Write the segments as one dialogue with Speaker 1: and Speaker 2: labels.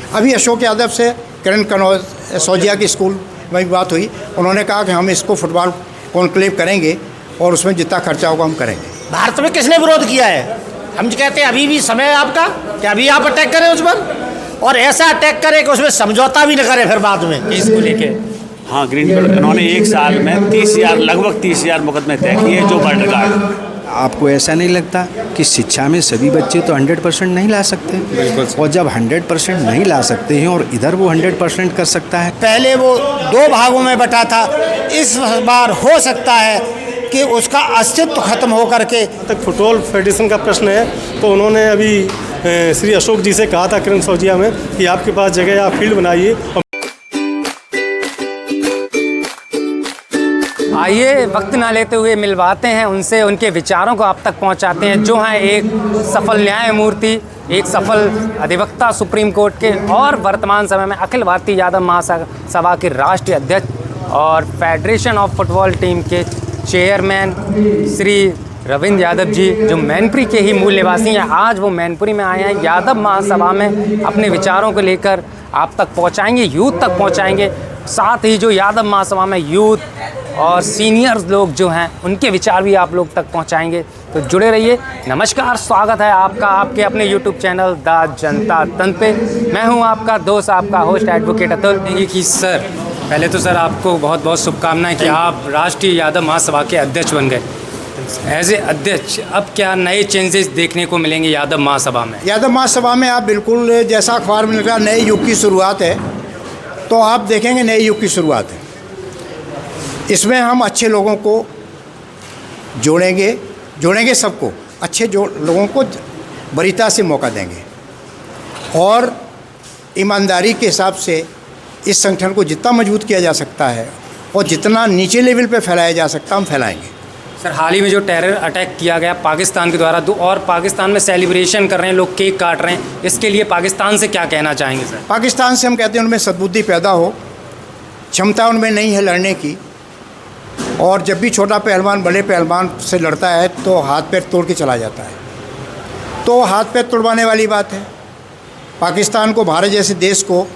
Speaker 1: अभी अशोक यादव से किरण कनौज सौजिया की स्कूल में बात हुई, उन्होंने कहा कि हम इसको फुटबॉल कॉन्क्लेव करेंगे और उसमें जितना खर्चा होगा हम करेंगे।
Speaker 2: भारत में किसने विरोध किया है? हम कहते हैं अभी भी समय है आपका कि अभी आप अटैक करें उस पर, और ऐसा अटैक करें कि उसमें समझौता भी न करें फिर बाद में इसको लेके।
Speaker 3: हाँ, ग्रीनबर्ग उन्होंने एक साल में लगभग 30,000 मुकदमे तय किए जो वर्ल्ड रिकॉर्ड।
Speaker 4: आपको ऐसा नहीं लगता कि शिक्षा में सभी बच्चे तो 100% नहीं ला सकते, और जब 100% नहीं ला सकते हैं और इधर वो 100% कर सकता है।
Speaker 2: पहले वो 2 भागों में बटा था, इस बार हो सकता है कि उसका अस्तित्व खत्म हो करके
Speaker 5: तक फुटबॉल फेडरेशन का प्रश्न है, तो उन्होंने अभी श्री अशोक जी से कहा था किरण सौजिया में कि आपके पास जगह है, आप फील्ड बनाइए।
Speaker 6: आइए वक्त ना लेते हुए मिलवाते हैं उनसे, उनके विचारों को आप तक पहुंचाते हैं, जो हैं एक सफल न्यायमूर्ति, एक सफल अधिवक्ता सुप्रीम कोर्ट के, और वर्तमान समय में अखिल भारतीय यादव महासभा के राष्ट्रीय अध्यक्ष और फेडरेशन ऑफ फुटबॉल टीम के चेयरमैन श्री रविंद्र यादव जी, जो मैनपुरी के ही मूल निवासी हैं। आज वो मैनपुरी में आए हैं, यादव महासभा में अपने विचारों को लेकर आप तक पहुंचाएंगे, यूथ तक पहुंचाएंगे। साथ ही जो यादव महासभा में यूथ और सीनियर्स लोग जो हैं उनके विचार भी आप लोग तक पहुंचाएंगे, तो जुड़े रहिए। नमस्कार, स्वागत है आपका आपके अपने यूट्यूब चैनल द जनता तंत्र पे। मैं हूं आपका दोस्त, आपका होस्ट एडवोकेट अतुल। कि सर, पहले तो सर आपको बहुत बहुत शुभकामनाएं कि आप राष्ट्रीय यादव महासभा के अध्यक्ष बन गए। एज ए अध्यक्ष अब क्या नए चेंजेस देखने को मिलेंगे यादव महासभा में?
Speaker 1: यादव महासभा में आप बिल्कुल, जैसा अखबार में लिखा, नए युग की शुरुआत है, तो आप देखेंगे नए युग की शुरुआत है। इसमें हम अच्छे लोगों को जोड़ेंगे सबको, अच्छे लोगों को वरीयता से मौका देंगे, और ईमानदारी के हिसाब से इस संगठन को जितना मजबूत किया जा सकता है और जितना नीचे लेवल पे फैलाया जा सकता है हम फैलाएंगे।
Speaker 6: सर, हाल ही में जो टेरर अटैक किया गया पाकिस्तान के द्वारा, और पाकिस्तान में सेलिब्रेशन कर रहे हैं लोग, केक काट रहे हैं, इसके लिए पाकिस्तान से क्या कहना चाहेंगे सर?
Speaker 1: पाकिस्तान से हम कहते हैं उनमें सद्बुद्धि पैदा हो, क्षमता उनमें नहीं है लड़ने की, और जब भी छोटा पहलवान बड़े पहलवान से लड़ता है तो हाथ पैर तोड़ के चला जाता है, तो हाथ पैर तोड़वाने वाली बात है। पाकिस्तान को, भारत जैसे देश को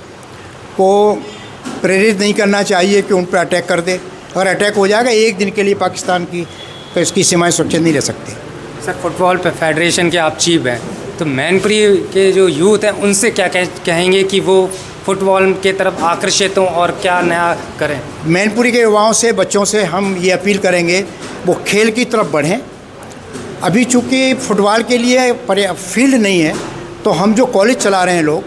Speaker 1: प्रेरित नहीं करना चाहिए कि उन पर अटैक कर दे। अगर अटैक हो जाएगा एक दिन के लिए पाकिस्तान की, तो इसकी सीमाएं सुरक्षित नहीं रह सकती।
Speaker 6: सर, फुटबॉल फेडरेशन के आप चीफ हैं, तो मैनपुरी के जो यूथ हैं उनसे क्या कहेंगे कि वो फुटबॉल के तरफ आकर्षित हों और क्या नया करें?
Speaker 1: मैनपुरी के युवाओं से, बच्चों से हम ये अपील करेंगे वो खेल की तरफ बढ़ें। अभी चूँकि फुटबॉल के लिए फील्ड नहीं है, तो हम जो कॉलेज चला रहे हैं लोग,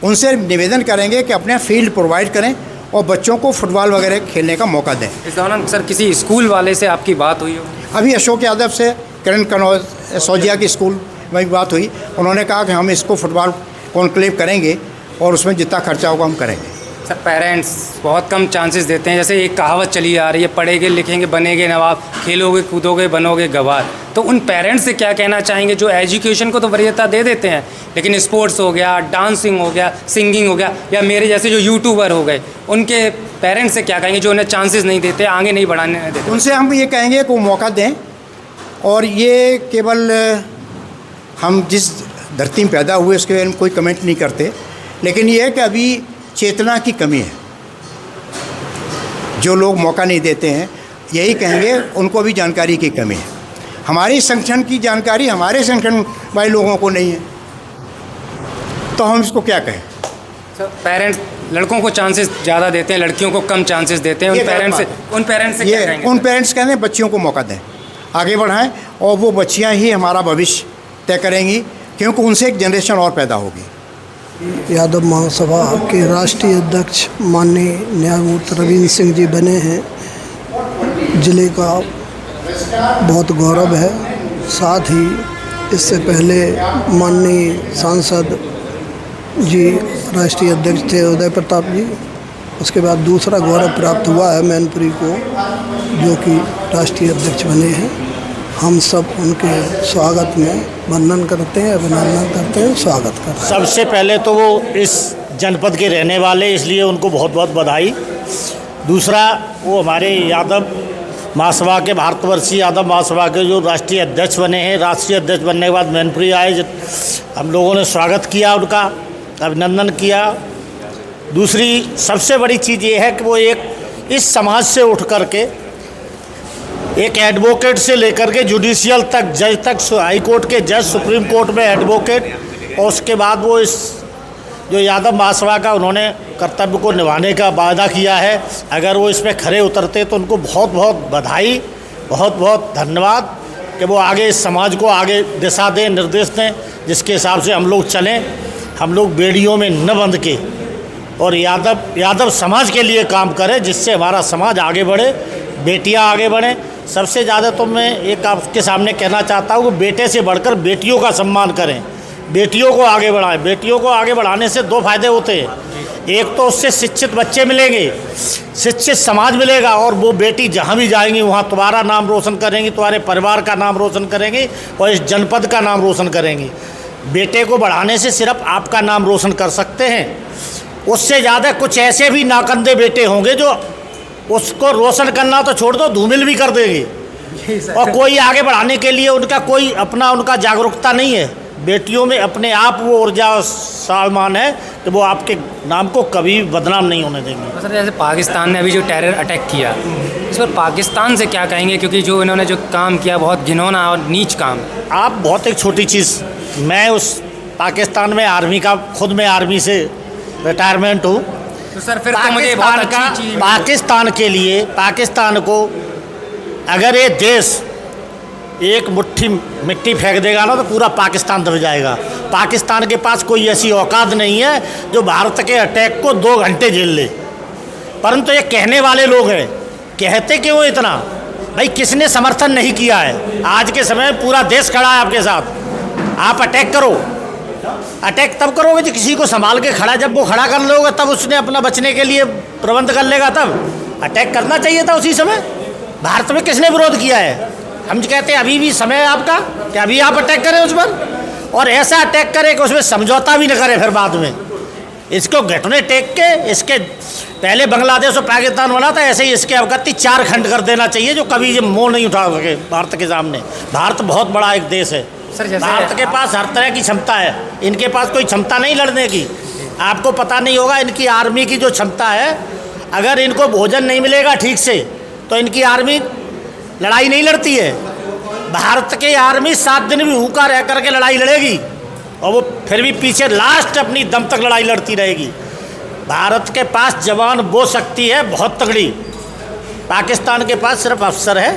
Speaker 1: उनसे निवेदन करेंगे कि अपने फील्ड प्रोवाइड करें और बच्चों को फुटबॉल वगैरह खेलने का मौका दें।
Speaker 6: इस दौरान सर किसी स्कूल वाले से आपकी बात हुई हो?
Speaker 1: अभी अशोक यादव से किरण कनौज सौजिया की स्कूल में बात हुई, उन्होंने कहा कि हम इसको फुटबॉल कॉन्क्लेव करेंगे और उसमें जितना खर्चा होगा हम करेंगे।
Speaker 6: सर, पेरेंट्स बहुत कम चांसेस देते हैं, जैसे एक कहावत चली आ रही है, पढ़ेंगे लिखेंगे बनेंगे नवाब, खेलोगे कूदोगे बनोगे गवार। तो उन पेरेंट्स से क्या कहना चाहेंगे जो एजुकेशन को तो वरीयता दे देते हैं, लेकिन स्पोर्ट्स हो गया, डांसिंग हो गया, सिंगिंग हो गया, या मेरे जैसे जो यूट्यूबर हो गए, उनके पेरेंट्स से क्या कहेंगे जो उन्हें चांसेस नहीं देते, आगे नहीं बढ़ाने देते?
Speaker 1: उनसे हम ये कहेंगे कि वो मौका दें, और ये केवल हम जिस धरती में पैदा हुए उसके बारे में कोई कमेंट नहीं करते, लेकिन ये है कि अभी चेतना की कमी है। जो लोग मौका नहीं देते हैं, यही कहेंगे उनको भी जानकारी की कमी है। हमारी संगठन की जानकारी हमारे संगठन वाले लोगों को नहीं है, तो हम इसको क्या कहें?
Speaker 6: सर, पेरेंट्स लड़कों को चांसेस ज़्यादा देते हैं, लड़कियों को कम चांसेस देते हैं। उन पेरेंट्स से क्या कहेंगे?
Speaker 1: उन पेरेंट्स कहते हैं बच्चियों को मौका दें, आगे बढ़ाएं, और वो बच्चियां ही हमारा भविष्य तय करेंगी, क्योंकि उनसे एक जनरेशन और पैदा होगी।
Speaker 7: यादव महासभा के राष्ट्रीय अध्यक्ष माननीय न्यायमूर्ति रविंद्र सिंह जी बने हैं, जिले का बहुत गौरव है। साथ ही इससे पहले माननीय सांसद जी राष्ट्रीय अध्यक्ष थे उदय प्रताप जी, उसके बाद दूसरा गौरव प्राप्त हुआ है मैनपुरी को, जो कि राष्ट्रीय अध्यक्ष बने हैं। हम सब उनके स्वागत में वंदन करते हैं, अभिनंदन करते हैं, स्वागत करते हैं।
Speaker 2: सबसे पहले तो वो इस जनपद के रहने वाले, इसलिए उनको बहुत बहुत बधाई। दूसरा, वो हमारे यादव महासभा के, भारतवर्षीय यादव महासभा के जो राष्ट्रीय अध्यक्ष बने हैं। राष्ट्रीय अध्यक्ष बनने के बाद मैनपुरी आए, हम लोगों ने स्वागत किया उनका, अभिनंदन किया। दूसरी सबसे बड़ी चीज़ ये है कि वो एक इस समाज से उठ कर के एक एडवोकेट से लेकर के जुडिशियल तक, जज तक, हाई कोर्ट के जज, सुप्रीम कोर्ट में एडवोकेट, और उसके बाद वो इस जो यादव महासभा का उन्होंने कर्तव्य को निभाने का वादा किया है, अगर वो इसमें खरे उतरते तो उनको बहुत बहुत बधाई, बहुत बहुत धन्यवाद कि वो आगे इस समाज को आगे दिशा दें, निर्देश दें, जिसके हिसाब से हम लोग चलें। हम लोग बेड़ियों में न बंध के और यादव समाज के लिए काम करें, जिससे हमारा समाज आगे बढ़े, बेटियां आगे बढ़ें। सबसे ज़्यादा तो मैं एक आपके सामने कहना चाहता हूँ कि बेटे से बढ़कर बेटियों का सम्मान करें, बेटियों को आगे बढ़ाएं। बेटियों को आगे बढ़ाने से दो फायदे होते हैं, एक तो उससे शिक्षित बच्चे मिलेंगे, शिक्षित समाज मिलेगा, और वो बेटी जहाँ भी जाएंगी वहाँ तुम्हारा नाम रोशन करेंगी, तुम्हारे परिवार का नाम रोशन करेंगी और इस जनपद का नाम रोशन करेंगी। बेटे को बढ़ाने से सिर्फ आपका नाम रोशन कर सकते हैं, उससे ज़्यादा कुछ ऐसे भी नाकंदे बेटे होंगे जो उसको रोशन करना तो छोड़ दो, धूमिल भी कर देंगे, और कोई आगे बढ़ाने के लिए उनका कोई अपना उनका जागरूकता नहीं है। बेटियों में अपने आप वो ऊर्जा सामान है कि वो आपके नाम को कभी बदनाम नहीं होने देंगे।
Speaker 6: सर जैसे पाकिस्तान ने अभी जो टेरर अटैक किया, इस पर पाकिस्तान से क्या कहेंगे, क्योंकि जो इन्होंने जो काम किया बहुत घिनौना और नीच काम।
Speaker 2: आप बहुत एक छोटी चीज़, मैं उस पाकिस्तान में आर्मी का, खुद में आर्मी से रिटायरमेंट हूँ,
Speaker 6: तो सर फिर तो मुझे बहुत अच्छी चीज़
Speaker 2: पाकिस्तान के लिए, पाकिस्तान को अगर ये देश एक मुट्ठी मिट्टी फेंक देगा ना तो पूरा पाकिस्तान दब जाएगा। पाकिस्तान के पास कोई ऐसी औकात नहीं है जो भारत के अटैक को 2 घंटे झेल ले, परंतु ये कहने वाले लोग हैं। कहते क्यों इतना? भाई किसने समर्थन नहीं किया है? आज के समय में पूरा देश खड़ा है आपके साथ। आप अटैक करो, अटैक तब करोगे जो किसी को संभाल के खड़ा, जब वो खड़ा कर लोगे तब उसने अपना बचने के लिए प्रबंध कर लेगा, तब अटैक करना चाहिए था उसी समय। भारत में किसने विरोध किया है? हम कहते हैं अभी भी समय है आपका कि अभी आप अटैक करें उस पर, और ऐसा अटैक करें कि उसमें समझौता भी न करें फिर बाद में। इसको घटने टेक के, इसके पहले बांग्लादेश और पाकिस्तान बना था, ऐसे ही इसके अवगति 4 खंड कर देना चाहिए जो कभी ये मुँह नहीं उठा सके भारत के सामने। भारत बहुत बड़ा एक देश है, भारत के पास हर तरह की क्षमता है, इनके पास कोई क्षमता नहीं लड़ने की। आपको पता नहीं होगा इनकी आर्मी की जो क्षमता है, अगर इनको भोजन नहीं मिलेगा ठीक से तो इनकी आर्मी लड़ाई नहीं लड़ती है। भारत की आर्मी 7 दिन भी भूखा रह करके लड़ाई लड़ेगी और वो फिर भी पीछे लास्ट अपनी दम तक लड़ाई लड़ती रहेगी। भारत के पास जवान वो शक्ति है बहुत तगड़ी, पाकिस्तान के पास सिर्फ अफसर है,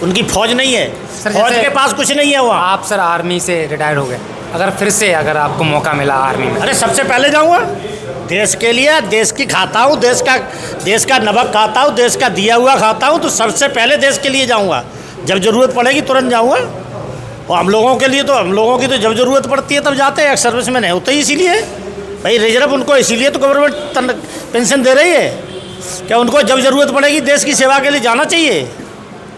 Speaker 2: उनकी फौज नहीं है, फौज के पास कुछ नहीं है वहाँ।
Speaker 6: आप सर आर्मी से रिटायर हो गए, अगर फिर से अगर आपको मौका मिला आर्मी में?
Speaker 2: अरे सबसे पहले जाऊँगा देश के लिए, देश की खाता हूँ, देश का नमक खाता हूँ, देश का दिया हुआ खाता हूँ, तो सबसे पहले देश के लिए जाऊँगा। जब ज़रूरत पड़ेगी तुरंत जाऊँगा। और हम लोगों के लिए तो, हम लोगों की तो जब ज़रूरत पड़ती है तब जाते हैं, सर्विस में नहीं होते ही इसीलिए। भाई रिजर्व उनको इसीलिए तो गवर्नमेंट पेंशन दे रही है क्या, उनको जब ज़रूरत पड़ेगी देश की सेवा के लिए जाना चाहिए,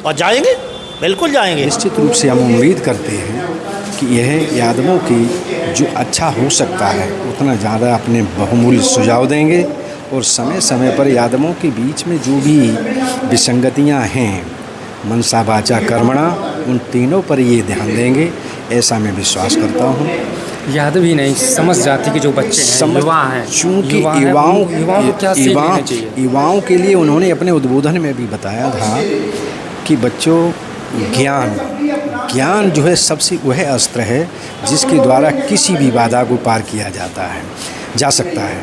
Speaker 2: और जाएंगे, बिल्कुल जाएंगे।
Speaker 4: निश्चित रूप से हम उम्मीद करते हैं कि यह यादवों की जो अच्छा हो सकता है उतना ज़्यादा अपने बहुमूल्य सुझाव देंगे, और समय समय पर यादवों के बीच में जो भी विसंगतियां हैं, मनसा वाचा कर्मणा, उन तीनों पर ये ध्यान देंगे, ऐसा मैं विश्वास करता हूँ।
Speaker 6: यादव ही नहीं, समझ जाति के जो बच्चे हैं, युवा हैं,
Speaker 4: चूँकि युवाओं के लिए उन्होंने अपने उद्बोधन में भी बताया था कि बच्चों ज्ञान जो है सबसे वह अस्त्र है जिसके द्वारा किसी भी बाधा को पार किया जा सकता है।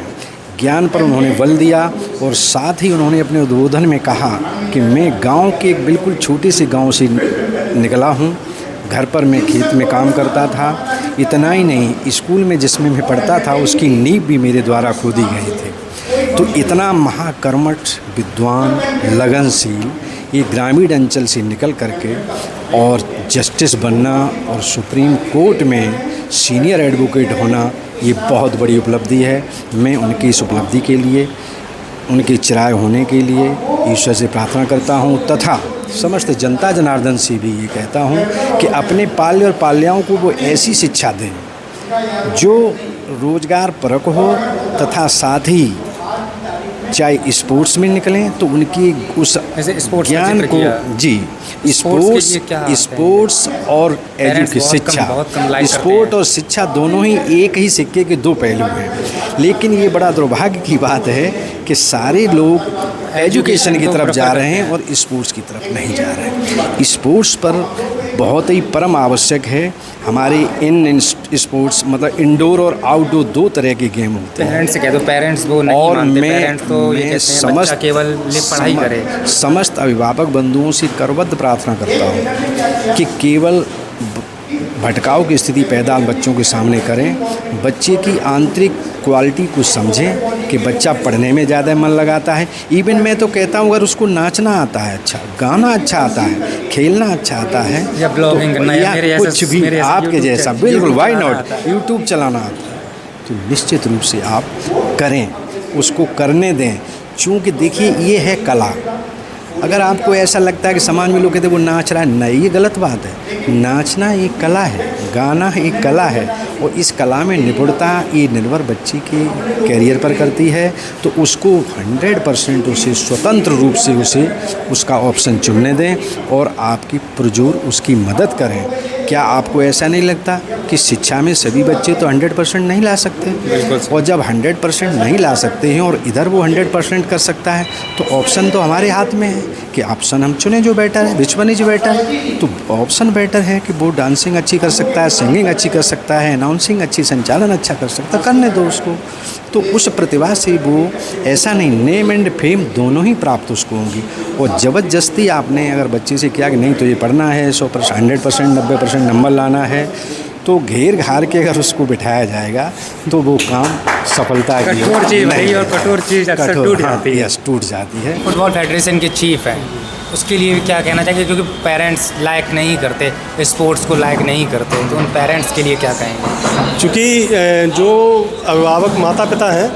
Speaker 4: ज्ञान पर उन्होंने बल दिया, और साथ ही उन्होंने अपने उद्बोधन में कहा कि मैं गांव के एक बिल्कुल छोटे से गांव से निकला हूं, घर पर मैं खेत में काम करता था। इतना ही नहीं, स्कूल में जिसमें मैं पढ़ता था उसकी नींव भी मेरे द्वारा खोदी गई थी। तो इतना महाकर्मठ, विद्वान, लगनशील ये ग्रामीण अंचल से निकल करके और जस्टिस बनना और सुप्रीम कोर्ट में सीनियर एडवोकेट होना, ये बहुत बड़ी उपलब्धि है। मैं उनकी इस उपलब्धि के लिए, उनके चिराय होने के लिए ईश्वर से प्रार्थना करता हूँ, तथा समस्त जनता जनार्दन से भी ये कहता हूँ कि अपने पाल्य और पाल्याओं को वो ऐसी शिक्षा दें जो रोजगार परक हो, तथा साथ ही चाहे स्पोर्ट्स में निकलें तो उनकी उस
Speaker 6: जैसे स्पोर्ट्स का
Speaker 4: ज्ञान
Speaker 6: जिक्र
Speaker 4: को
Speaker 6: किया।
Speaker 4: जी
Speaker 6: स्पोर्ट्स के लिए क्या आते हैं?
Speaker 4: स्पोर्ट्स और
Speaker 6: पेरेंट्स
Speaker 4: एजुकेशन
Speaker 6: बहुत कम
Speaker 4: शिक्षा,
Speaker 6: like करते
Speaker 4: स्पोर्ट
Speaker 6: हैं।
Speaker 4: और शिक्षा दोनों ही एक ही सिक्के के दो पहलू हैं। लेकिन ये बड़ा दुर्भाग्य की बात है कि सारे लोग एजुकेशन की तरफ जा रहे हैं और स्पोर्ट्स की तरफ नहीं जा रहे हैं। स्पोर्ट्स पर बहुत ही परम आवश्यक है। हमारे इन स्पोर्ट्स मतलब इंडोर और आउटडोर दो तरह के गेम होते हैं।
Speaker 6: पेरेंट्स से कह दो, पेरेंट्स वो नहीं
Speaker 4: और
Speaker 6: मानते।
Speaker 4: मैं
Speaker 6: पेरेंट्स तो ये कहते हैं बच्चा केवल पढ़ाई करे।
Speaker 4: समस्त अभिभावक बंधुओं से करबद्ध प्रार्थना करता हूँ कि केवल भटकाव की स्थिति पैदा बच्चों के सामने करें, बच्चे की आंतरिक क्वालिटी को समझें कि बच्चा पढ़ने में ज़्यादा मन लगाता है। इवन मैं तो कहता हूँ अगर उसको नाचना आता है, अच्छा गाना अच्छा आता है, खेलना अच्छा आता है,
Speaker 6: या ब्लॉगिंग करना
Speaker 4: या
Speaker 6: मेरे
Speaker 4: कुछ भी
Speaker 6: मेरे
Speaker 4: आपके
Speaker 6: YouTube
Speaker 4: जैसा,
Speaker 6: चैनल,
Speaker 4: बिल्कुल वाई
Speaker 6: चलाना
Speaker 4: नॉट,
Speaker 6: आता है।
Speaker 4: यूट्यूब चलाना आता है तो निश्चित रूप से आप करें, उसको करने दें। चूँकि देखिए ये है कला। अगर आपको ऐसा लगता है कि समाज में लोग कहते हैं वो नाच रहा है, नहीं, ये गलत बात है। नाचना एक कला है, गाना एक कला है और इस कला में निपुणता ये निर्भर बच्चे के कैरियर पर करती है। तो उसको 100% उसे स्वतंत्र रूप से उसे उसका ऑप्शन चुनने दें और आपकी पुरजोर उसकी मदद करें। क्या आपको ऐसा नहीं लगता कि शिक्षा में सभी बच्चे तो 100% नहीं ला सकते? और जब 100% नहीं ला सकते हैं और इधर वो 100% कर सकता है तो ऑप्शन तो हमारे हाथ में है कि ऑप्शन हम चुनें जो बेटर है, विच वन इज बेटर। तो ऑप्शन बेटर है कि वो डांसिंग अच्छी कर सकता है, सिंगिंग अच्छी कर सकता है, अनाउंसिंग अच्छी, संचालन अच्छा कर सकता है, करने दो उसको। तो उस प्रतिभा से वो ऐसा नहीं, नेम एंड फेम दोनों ही प्राप्त उसको होंगी। और ज़बरदस्ती आपने अगर बच्चे से किया कि नहीं तो ये पढ़ना है 100%, 100%, 90% नंबर लाना है, तो घेर घार के अगर उसको बिठाया जाएगा तो वो काम सफलता की
Speaker 6: कठोर चीज़ वही और कठोर चीज़ अक्सर टूट जाती है।
Speaker 4: यस, टूट जाती है।
Speaker 6: फुटबॉल फेडरेशन के चीफ हैं, उसके लिए भी क्या कहना चाहिए? क्योंकि पेरेंट्स लायक नहीं करते, स्पोर्ट्स को लायक नहीं करते, तो उन पेरेंट्स के लिए क्या कहेंगे?
Speaker 5: चूँकि जो अभिभावक माता पिता हैं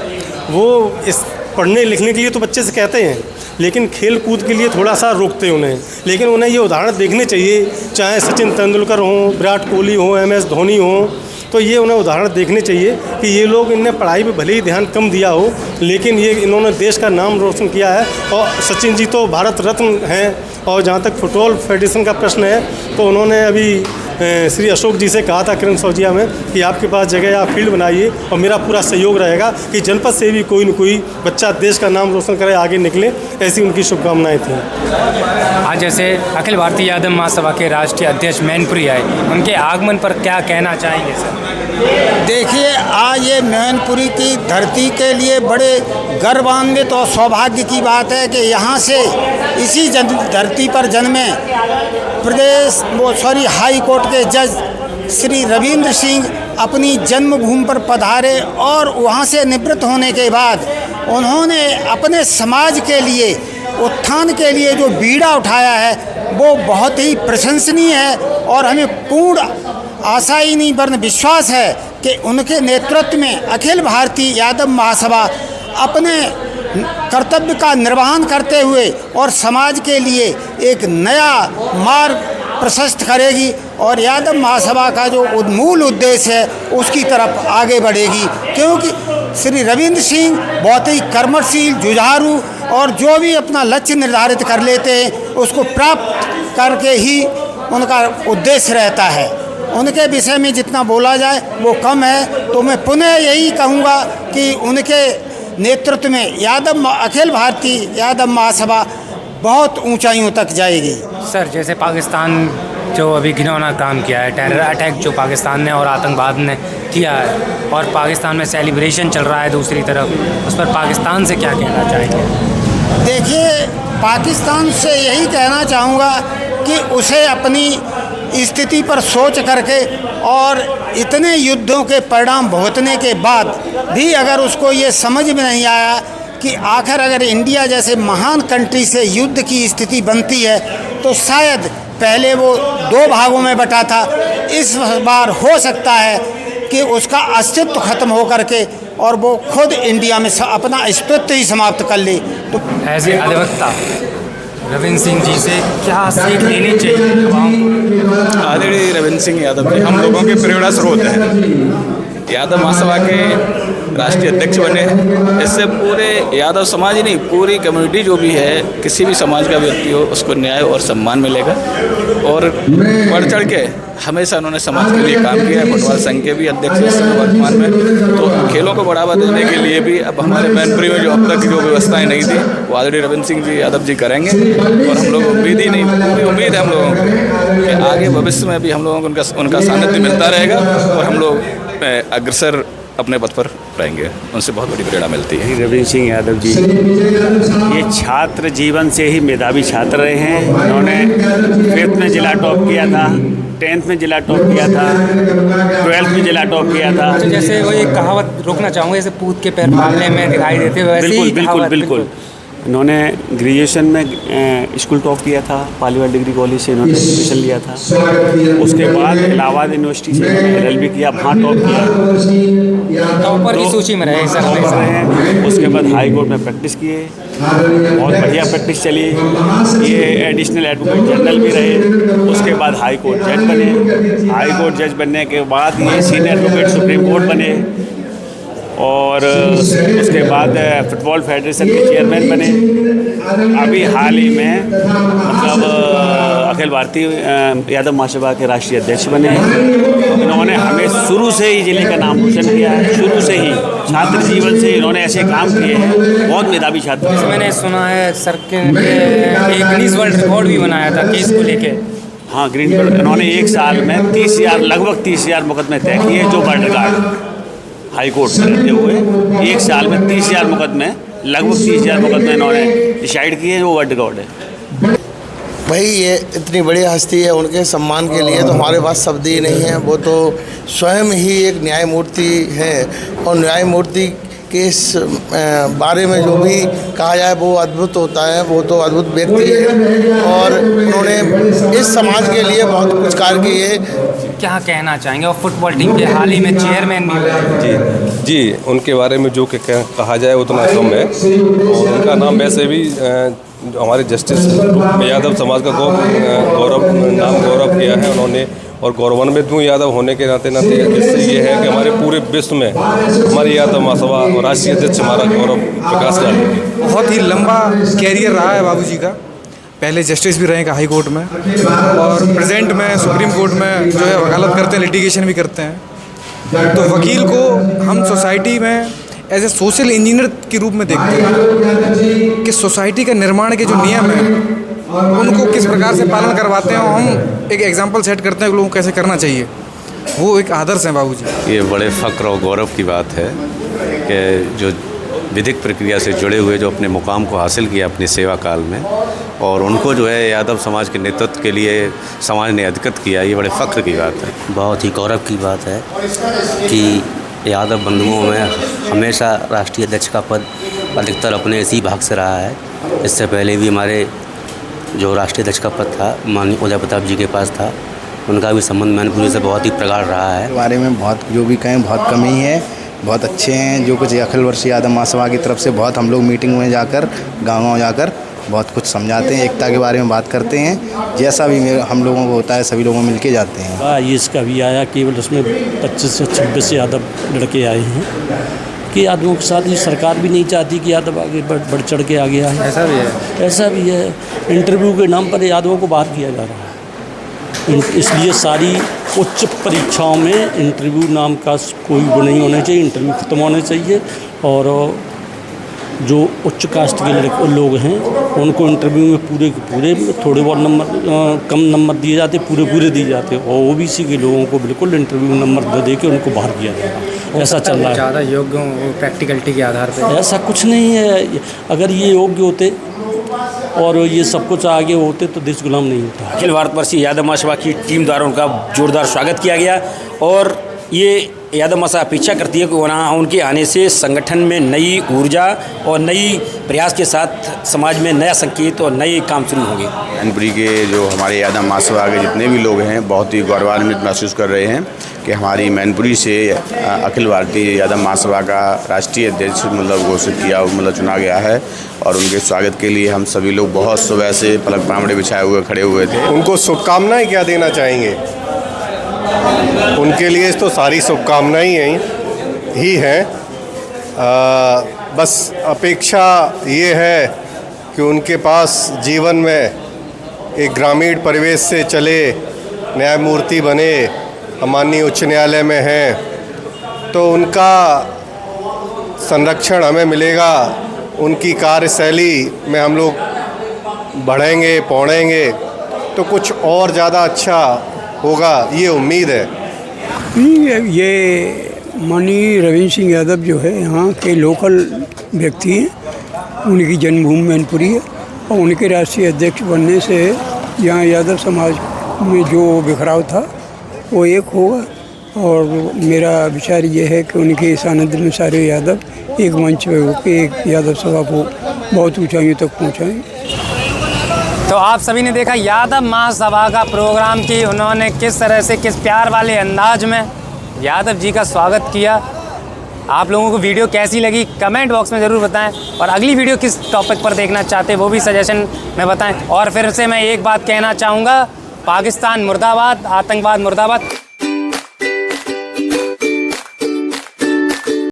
Speaker 5: वो इस पढ़ने लिखने के लिए तो बच्चे से कहते हैं, लेकिन खेल कूद के लिए थोड़ा सा रोकते उन्हें। लेकिन उन्हें ये उदाहरण देखने चाहिए, चाहे सचिन तेंदुलकर हों, विराट कोहली हों, MS धोनी हों, तो ये उन्हें उदाहरण देखने चाहिए कि ये लोग, इनने पढ़ाई पे भले ही ध्यान कम दिया हो लेकिन ये इन्होंने देश का नाम रोशन किया है। और सचिन जी तो भारत रत्न हैं। और जहाँ तक फुटबॉल फेडरेशन का प्रश्न है तो उन्होंने अभी श्री अशोक जी से कहा था किरण सौजिया में कि आपके पास जगह आप फील्ड बनाइए और मेरा पूरा सहयोग रहेगा कि जनपद से भी कोई न कोई बच्चा देश का नाम रोशन करे, आगे निकले, ऐसी उनकी शुभकामनाएं थी।
Speaker 6: आज जैसे अखिल भारतीय यादव महासभा के राष्ट्रीय अध्यक्ष मैनपुरी आए, उनके आगमन पर क्या कहना चाहेंगे सर?
Speaker 8: देखिए, आज ये मैनपुरी की धरती के लिए बड़े गर्वान्वित और सौभाग्य की बात है कि यहाँ से इसी धरती पर जन्मे हाई कोर्ट के जज श्री रविंद्र सिंह अपनी जन्मभूमि पर पधारे और वहाँ से निवृत्त होने के बाद उन्होंने अपने समाज के लिए, उत्थान के लिए जो बीड़ा उठाया है वो बहुत ही प्रशंसनीय है। और हमें पूर्ण आशा ही नहीं वरन विश्वास है कि उनके नेतृत्व में अखिल भारतीय यादव महासभा अपने कर्तव्य का निर्वहन करते हुए और समाज के लिए एक नया मार्ग प्रशस्त करेगी और यादव महासभा का जो मूल उद्देश्य है उसकी तरफ आगे बढ़ेगी। क्योंकि श्री रविंद्र सिंह बहुत ही कर्मशील, जुझारू और जो भी अपना लक्ष्य निर्धारित कर लेते हैं उसको प्राप्त करके ही उनका उद्देश्य रहता है। उनके विषय में जितना बोला जाए वो कम है। तो मैं पुनः यही कहूँगा कि उनके नेतृत्व में अखिल भारतीय यादव महासभा बहुत ऊंचाइयों तक जाएगी।
Speaker 6: सर, जैसे पाकिस्तान जो अभी घिनौना काम किया है, टेरर अटैक जो पाकिस्तान ने और आतंकवाद ने किया है और पाकिस्तान में सेलिब्रेशन चल रहा है दूसरी तरफ, उस पर पाकिस्तान से क्या कहना चाहेंगे?
Speaker 8: देखिए, पाकिस्तान से यही कहना चाहूँगा कि उसे अपनी स्थिति पर सोच करके और इतने युद्धों के परिणाम भुगतने के बाद भी अगर उसको ये समझ में नहीं आया कि आखिर अगर इंडिया जैसे महान कंट्री से युद्ध की स्थिति बनती है तो शायद पहले वो 2 भागों में बटा था, इस बार हो सकता है कि उसका अस्तित्व खत्म हो करके और वो खुद इंडिया में अपना अस्तित्व ही समाप्त कर ले। तो
Speaker 6: ऐसे अधिवक्ता रविंद्र सिंह जी से क्या सीख लेनी चाहिए?
Speaker 9: आदरणीय रविंद्र सिंह यादव जी हम लोगों के प्रेरणा स्रोत हैं। यादव महासभा के राष्ट्रीय अध्यक्ष बने हैं। इससे पूरे यादव समाज ही नहीं, पूरी कम्युनिटी जो भी है, किसी भी समाज का व्यक्ति हो, उसको न्याय और सम्मान मिलेगा। और बढ़ चढ़ के हमेशा उन्होंने समाज के लिए काम किया है। फुटबॉल संघ के भी अध्यक्ष इस समय वर्तमान में। तो खेलों को बढ़ावा देने के लिए भी अब हमारे मैनपुरी में जो अब तक जो व्यवस्थाएं नहीं थी, वो आदरणीय रविंद्र सिंह जी यादव जी करेंगे। और हम लोग उम्मीद ही नहीं, पूरी उम्मीद है हम लोगों को कि आगे भविष्य में भी हम लोगों को उनका सानिध्य मिलता रहेगा और हम लोग अग्रसर अपने पथ पर रहेंगे। उनसे बहुत बड़ी प्रेरणा मिलती है।
Speaker 3: रविंद्र सिंह यादव जी ये छात्र जीवन से ही मेधावी छात्र रहे हैं। उन्होंने 5th में जिला टॉप किया था, 10th में जिला टॉप किया था, 12th में जिला टॉप किया था।
Speaker 6: जैसे वो एक कहावत रोकना चाहूँगा, जैसे पूत के पैर पालने में दिखाई देते हुए,
Speaker 3: बिल्कुल। इन्होंने ग्रेजुएशन में स्कूल टॉप किया था, पालीवाल डिग्री कॉलेज से इन्होंने एडमिशन लिया था। उसके बाद इलाहाबाद यूनिवर्सिटी से LLB किया, वहाँ टॉप किया,
Speaker 6: टॉपर की सूची में रहे सर।
Speaker 3: उसके बाद हाई कोर्ट में प्रैक्टिस किए, बहुत बढ़िया प्रैक्टिस चली। ये एडिशनल एडवोकेट जनरल भी रहे। उसके बाद हाई कोर्ट जज बने। हाई कोर्ट जज बनने के बाद ये सीनियर एडवोकेट सुप्रीम कोर्ट बने। और उसके बाद फुटबॉल फेडरेशन के चेयरमैन बने। अभी हाल ही में मतलब अखिल भारतीय यादव महासभा के राष्ट्रीय अध्यक्ष बने हैं। इन्होंने हमें शुरू से ही जिले का नाम रोशन किया है। शुरू से ही छात्र जीवन से इन्होंने ऐसे काम किए हैं। बहुत मेधावी छात्र।
Speaker 6: जैसे मैंने सुना है सर के एक गिनीज वर्ल्ड रिकॉर्ड भी बनाया था केस को लेके।
Speaker 3: हाँ, ग्रीन कार्ड इन्होंने एक साल में लगभग 30,000 मुकदमे तय किए, जो वर्ल्ड रिकॉर्ड हाई कोर्ट में रहते हुए एक साल में 30,000 मुकदमे, लगभग 30,000 मुकदमे इन्होंने डिसाइड किए, वो वर्ल्ड रिकॉर्ड है।
Speaker 10: भाई ये इतनी बड़ी हस्ती है, उनके सम्मान के लिए तो हमारे पास शब्द ही नहीं है। वो तो स्वयं ही एक न्यायमूर्ति हैं और न्यायमूर्ति के इस बारे में जो भी कहा जाए वो अद्भुत होता है। वो तो अद्भुत व्यक्ति है और उन्होंने इस समाज के लिए बहुत कुछ कार्य किए।
Speaker 6: क्या कहना चाहेंगे? और फुटबॉल टीम के हाल ही में चेयरमैन भी हुए।
Speaker 11: जी, उनके बारे में जो कहा जाए उतना कम है। और उनका नाम वैसे भी हमारे जस्टिस यादव समाज का गौरव किया है उन्होंने। और गौरवान्वित हूँ यादव होने के नाते इससे ये है कि हमारे पूरे विश्व में हमारी यादव महासभा और राष्ट्रीय अध्यक्ष हमारा गौरव प्रकाश कर रहे हैं।
Speaker 12: बहुत ही लंबा कैरियर रहा है बाबूजी का। पहले जस्टिस भी रहेगा हाई कोर्ट में और प्रेजेंट में सुप्रीम कोर्ट में जो है वकालत करते हैं, लिटिगेशन भी करते हैं। तो वकील को हम सोसाइटी में एज ए सोशल इंजीनियर के रूप में देखते हैं कि सोसाइटी के निर्माण के जो नियम हैं उनको किस प्रकार से पालन करवाते हैं और हम एक एग्जाम्पल सेट करते हैं कि लोगों को कैसे करना चाहिए। वो एक आदर्श हैं बाबूजी।
Speaker 9: ये बड़े फ़ख्र और गौरव की बात है कि जो विधिक प्रक्रिया से जुड़े हुए जो अपने मुकाम को हासिल किया अपनी सेवा काल में, और उनको जो है यादव समाज के नेतृत्व के लिए समाज ने अधिकृत किया, ये बड़े फ़ख्र की बात है।
Speaker 13: बहुत ही गौरव की बात है कि यादव बंधुओं में हमेशा राष्ट्रीय अध्यक्ष का पद अधिकतर अपने इसी भाग से रहा है। इससे पहले भी हमारे जो राष्ट्रीय अध्यक्ष का पद था माननीय उदय प्रताप जी के पास था, उनका भी संबंध मैनपुरी से बहुत ही प्रगाढ़ रहा है।
Speaker 14: बारे में बहुत जो भी कहें बहुत कम ही है, बहुत अच्छे हैं। जो कुछ अखिल वर्षीय यादव महासभा की तरफ से बहुत हम लोग मीटिंग में जाकर गाँव जाकर बहुत कुछ समझाते हैं, एकता के बारे में बात करते हैं। जैसा भी हम लोगों को होता है सभी लोगों मिल के जाते हैं।
Speaker 15: ये इसका भी आया केवल उसमें 25 से 26 यादव लड़के आए हैं कि यादवों के साथ ये सरकार भी नहीं चाहती कि यादव आगे बढ़ चढ़ के आ गया है। ऐसा भी है। इंटरव्यू के नाम पर यादवों को बाहर किया जा रहा है। इसलिए सारी उच्च परीक्षाओं में इंटरव्यू नाम का कोई वो नहीं होना चाहिए। इंटरव्यू ख़त्म होने चाहिए और जो उच्च कास्ट के लोग हैं उनको इंटरव्यू में पूरे के पूरे थोड़े बहुत नंबर कम नंबर दिए जाते, पूरे दिए जाते। और ओबीसी के लोगों को बिल्कुल इंटरव्यू नंबर दे के उनको बाहर किया जा रहा है। ऐसा चल रहा है।
Speaker 6: ज़्यादा योग्य हो प्रैक्टिकलिटी के आधार पर?
Speaker 15: ऐसा कुछ नहीं है। अगर ये योग्य होते और ये सब कुछ आगे होते तो देश गुलाम नहीं होता।
Speaker 16: अखिल भारतवर्षीय यादव महासभा की टीम द्वारा उनका जोरदार स्वागत किया गया और ये यादव महासभा अपेक्षा करती है कि वहाँ उनके आने से संगठन में नई ऊर्जा और नई प्रयास के साथ समाज में नया संकेत और नए काम शुरू होंगे।
Speaker 17: मैनपुरी के जो हमारे यादव महासभा के जितने भी लोग हैं बहुत ही गौरवान्वित महसूस कर रहे हैं कि हमारी मैनपुरी से अखिल भारतीय यादव महासभा का राष्ट्रीय अध्यक्ष घोषित किया चुना गया है। और उनके स्वागत के लिए हम सभी लोग बहुत सुबह से पलक पामड़े बिछाए हुए खड़े हुए थे।
Speaker 5: उनको शुभकामनाएं क्या देना चाहेंगे? उनके लिए तो सारी शुभकामनाएं ही हैं
Speaker 18: बस अपेक्षा ये है कि उनके पास जीवन में एक ग्रामीण परिवेश से चले, न्यायमूर्ति बने, माननीय उच्च न्यायालय में हैं तो उनका संरक्षण हमें मिलेगा, उनकी कार्यशैली में हम लोग बढ़ेंगे पौड़ेंगे तो कुछ और ज़्यादा अच्छा होगा, ये उम्मीद है।
Speaker 19: ये माननीय रविंद्र सिंह यादव जो है यहाँ के लोकल व्यक्ति हैं, उनकी जन्मभूमि मैनपुरी है और उनके राष्ट्रीय अध्यक्ष बनने से यहाँ यादव समाज में जो बिखराव था वो एक होगा और मेरा विचार ये है कि उनके सानिध्य में सारे यादव एक मंच पे होकर एक यादव सभा को बहुत ऊंचाइयों तक पहुँचाएँ।
Speaker 6: तो आप सभी ने देखा यादव महासभा का प्रोग्राम कि उन्होंने किस तरह से किस प्यार वाले अंदाज में यादव जी का स्वागत किया। आप लोगों को वीडियो कैसी लगी कमेंट बॉक्स में ज़रूर बताएं और अगली वीडियो किस टॉपिक पर देखना चाहते हैं वो भी सजेशन में बताएं। और फिर से मैं एक बात कहना चाहूँगा, पाकिस्तान मुर्दाबाद, आतंकवाद मुर्दाबाद।